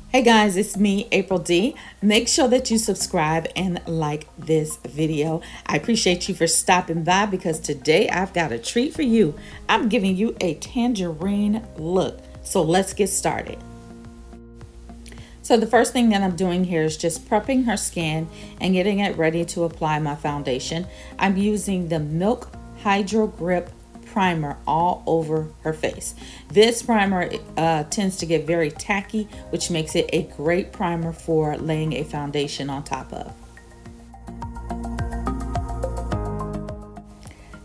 Hey guys, it's me, April D. Make sure that you subscribe and like this video. I appreciate you for stopping by because today I've got a treat for you. I'm giving you a tangerine look. So let's get started. So the first thing that I'm doing here is just prepping her skin and getting it ready to apply my foundation. I'm using the Milk Hydro Grip primer all over her face. This primer tends to get very tacky, which makes it a great primer for laying a foundation on top of.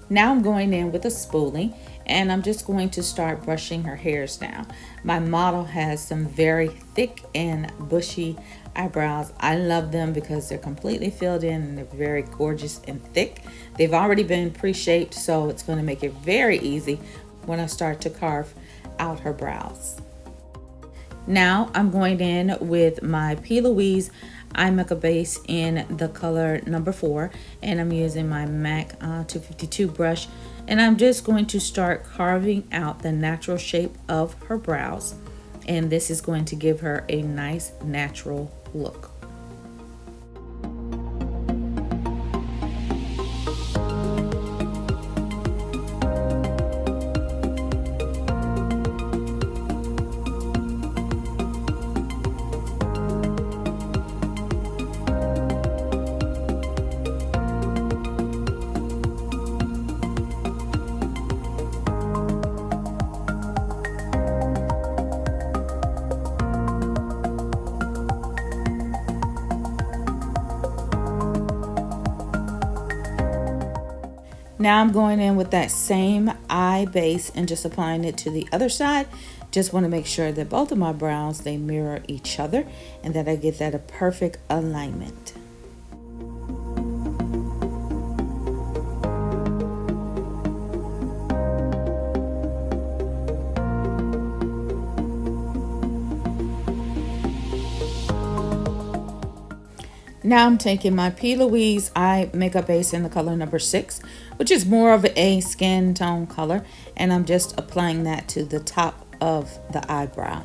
Now I'm going in with a spoolie and I'm just going to start brushing her hairs down. My model has some very thick and bushy eyebrows. I love them because they're completely filled in and they're very gorgeous and thick. They've already been pre-shaped, so it's going to make it very easy when I start to carve out her brows. Now I'm going in with my P. Louise eye makeup base in the color number 4, and I'm using my MAC 252 brush, and I'm just going to start carving out the natural shape of her brows, and this is going to give her a nice natural look. Now I'm going in with that same eye base and just applying it to the other side. Just want to make sure that both of my brows, they mirror each other and that I get that a perfect alignment. Now I'm taking my P. Louise eye makeup base in the color number 6, which is more of a skin tone color, and I'm just applying that to the top of the eyebrow.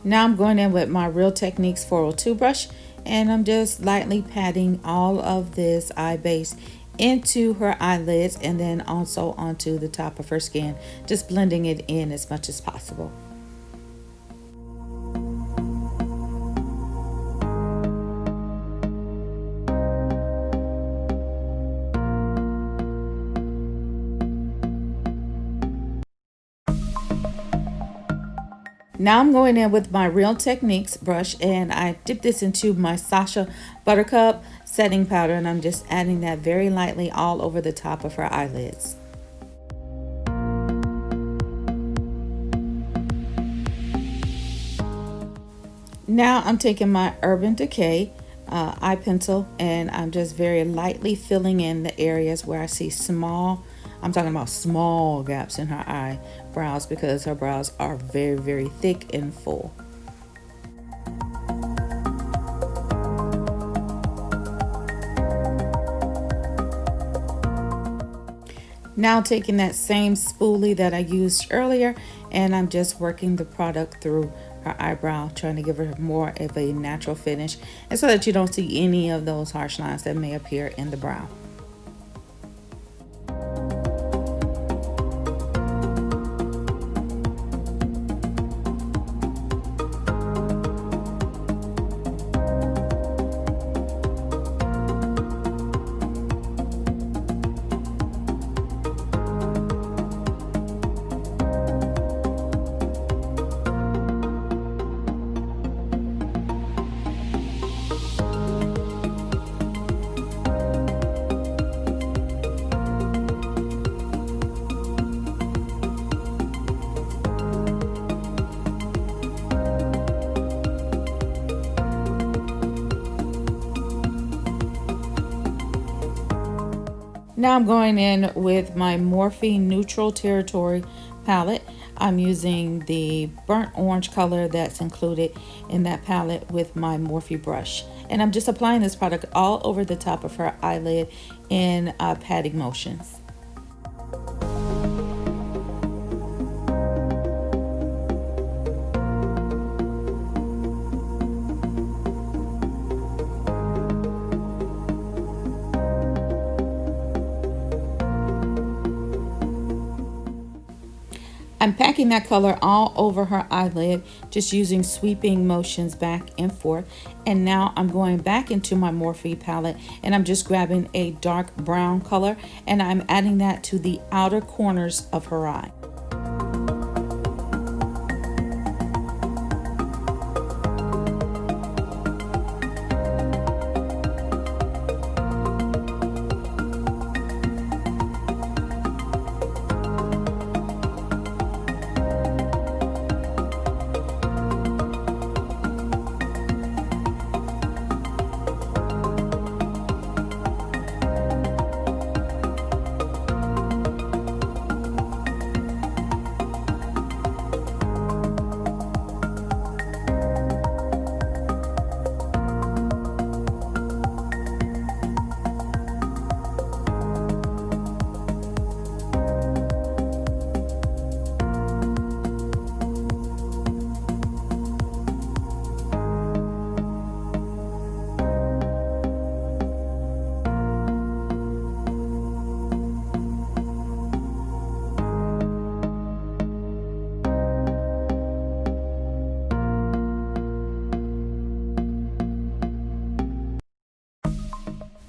Now I'm going in with my Real Techniques 402 brush, and I'm just lightly patting all of this eye base into her eyelids and then also onto the top of her skin, just blending it in as much as possible. Now I'm going in with my Real Techniques brush, and I dip this into my Sasha Buttercup setting powder, and I'm just adding that very lightly all over the top of her eyelids. Now I'm taking my Urban Decay eye pencil, and I'm just very lightly filling in the areas where I see I'm talking about small gaps in her eyebrows because her brows are very, very thick and full. Now taking that same spoolie that I used earlier, and I'm just working the product through her eyebrow, trying to give her more of a natural finish, and so that you don't see any of those harsh lines that may appear in the brow. Now I'm going in with my Morphe Neutral Territory palette. I'm using the burnt orange color that's included in that palette with my Morphe brush. And I'm just applying this product all over the top of her eyelid in patting motions. I'm packing that color all over her eyelid, just using sweeping motions back and forth. And now I'm going back into my Morphe palette and I'm just grabbing a dark brown color and I'm adding that to the outer corners of her eye.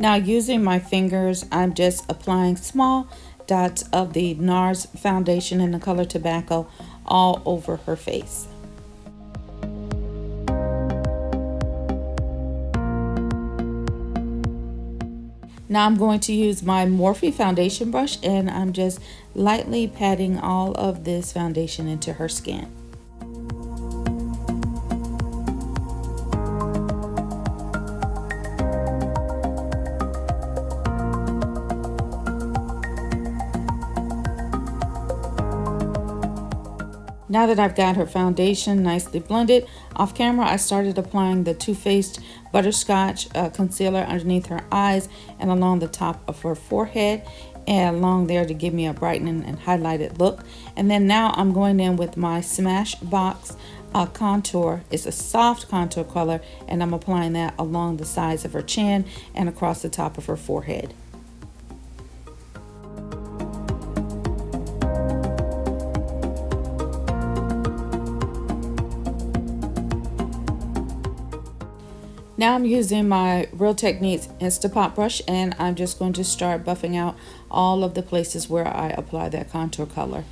Now using my fingers, I'm just applying small dots of the NARS foundation in the color Tobacco all over her face. Now I'm going to use my Morphe foundation brush and I'm just lightly patting all of this foundation into her skin. Now that I've got her foundation nicely blended, off camera I started applying the Too Faced Butterscotch concealer underneath her eyes and along the top of her forehead and along there to give me a brightening and highlighted look. And then now I'm going in with my Smashbox contour. It's a soft contour color and I'm applying that along the sides of her chin and across the top of her forehead. Now I'm using my Real Techniques Instapot brush and I'm just going to start buffing out all of the places where I apply that contour color.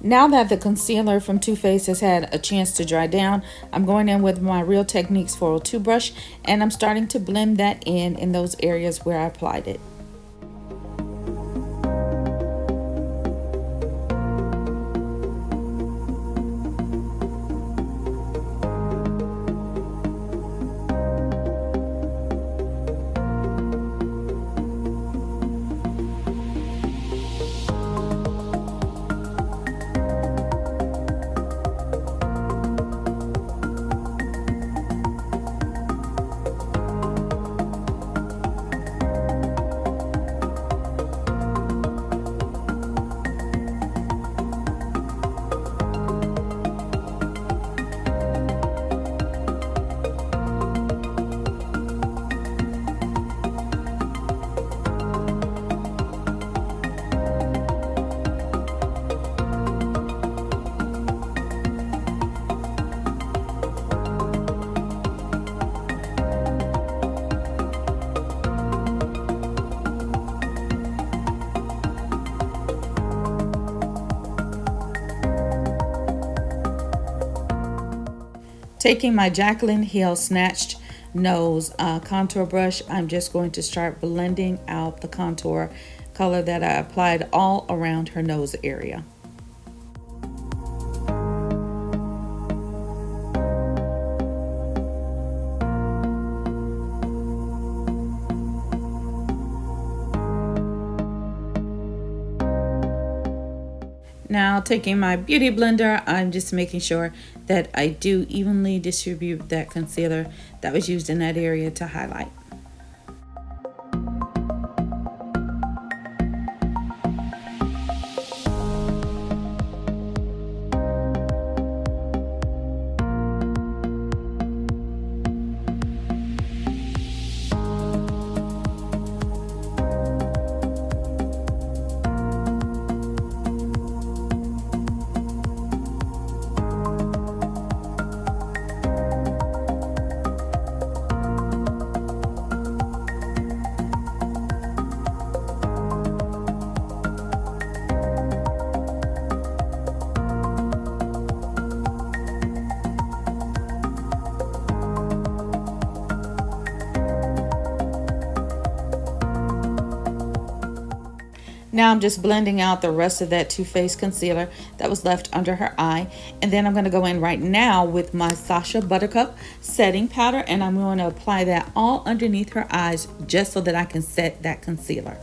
Now that the concealer from Too Faced has had a chance to dry down, I'm going in with my Real Techniques 402 brush and I'm starting to blend that in those areas where I applied it. Taking my Jaclyn Hill Snatched Nose contour brush, I'm just going to start blending out the contour color that I applied all around her nose area. Now taking my beauty blender, I'm just making sure that I do evenly distribute that concealer that was used in that area to highlight. Now I'm just blending out the rest of that Too Faced concealer that was left under her eye. And then I'm going to go in right now with my Sacha Buttercup setting powder, and I'm going to apply that all underneath her eyes just so that I can set that concealer.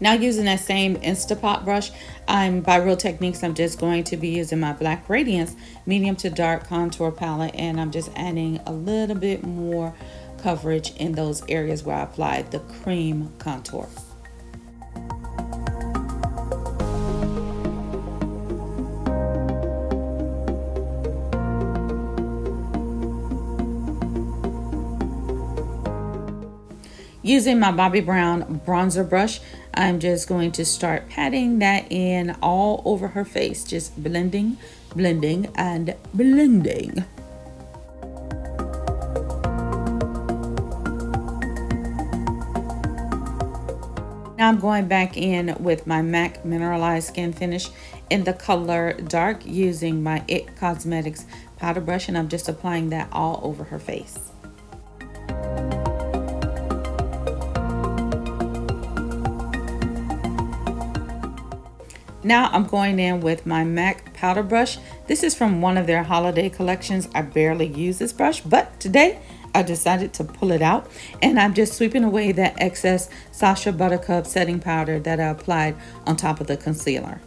Now using that same Instapot brush, by Real Techniques, I'm just going to be using my Black Radiance medium to dark contour palette, and I'm just adding a little bit more coverage in those areas where I applied the cream contour. Using my Bobbi Brown bronzer brush, I'm just going to start patting that in all over her face, just blending, blending, and blending. Now I'm going back in with my MAC Mineralized Skin Finish in the color Dark using my IT Cosmetics powder brush, and I'm just applying that all over her face. Now I'm going in with my MAC powder brush. This is from one of their holiday collections. I barely use this brush, but today I decided to pull it out, and I'm just sweeping away that excess Sacha Buttercup setting powder that I applied on top of the concealer.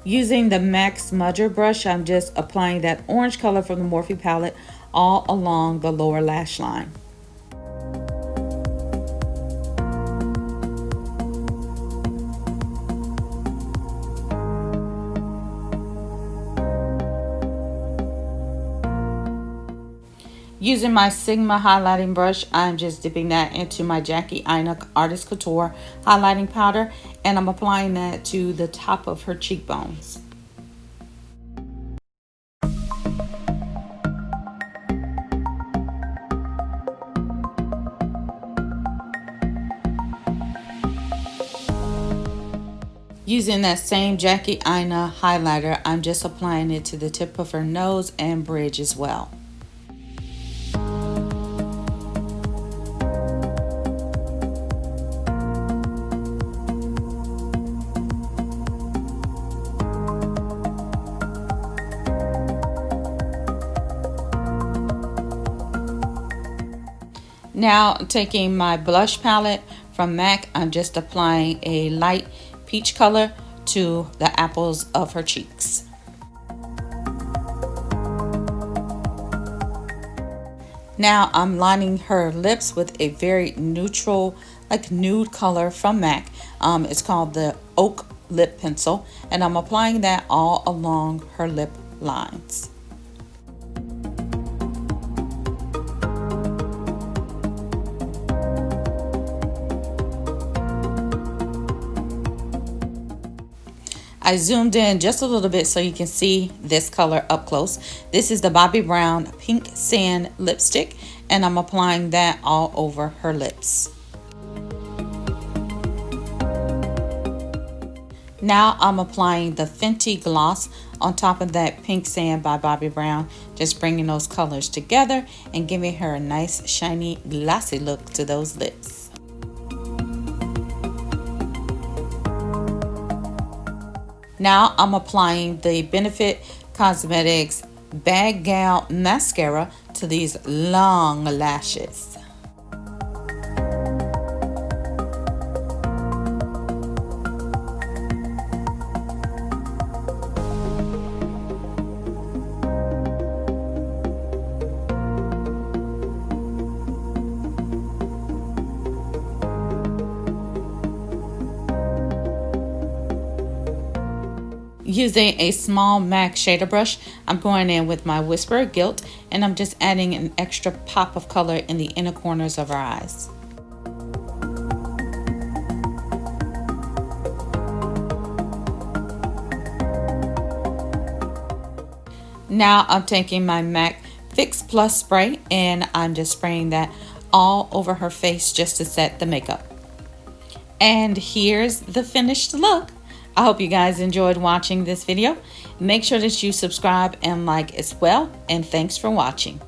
Using the MAC Smudger brush, I'm just applying that orange color from the Morphe palette all along the lower lash line. Using my Sigma highlighting brush, I'm just dipping that into my Jackie Aina Artist Couture highlighting powder, and I'm applying that to the top of her cheekbones. Using that same Jackie Aina highlighter, I'm just applying it to the tip of her nose and bridge as well. Now taking my blush palette from MAC, I'm just applying a light peach color to the apples of her cheeks. Now I'm lining her lips with a very neutral, like nude color from MAC. It's called the Oak Lip Pencil, and I'm applying that all along her lip lines. I zoomed in just a little bit so you can see this color up close. This is the Bobbi Brown Pink Sand lipstick, and I'm applying that all over her lips. Now I'm applying the Fenty gloss on top of that Pink Sand by Bobbi Brown, just bringing those colors together and giving her a nice shiny glossy look to those lips. Now I'm applying the Benefit Cosmetics Bad Gal Mascara to these long lashes. Using a small MAC shader brush, I'm going in with my Whisper of Guilt, and I'm just adding an extra pop of color in the inner corners of her eyes. Now I'm taking my MAC Fix Plus spray, and I'm just spraying that all over her face just to set the makeup. And here's the finished look. I hope you guys enjoyed watching this video. Make sure that you subscribe and like as well, and thanks for watching.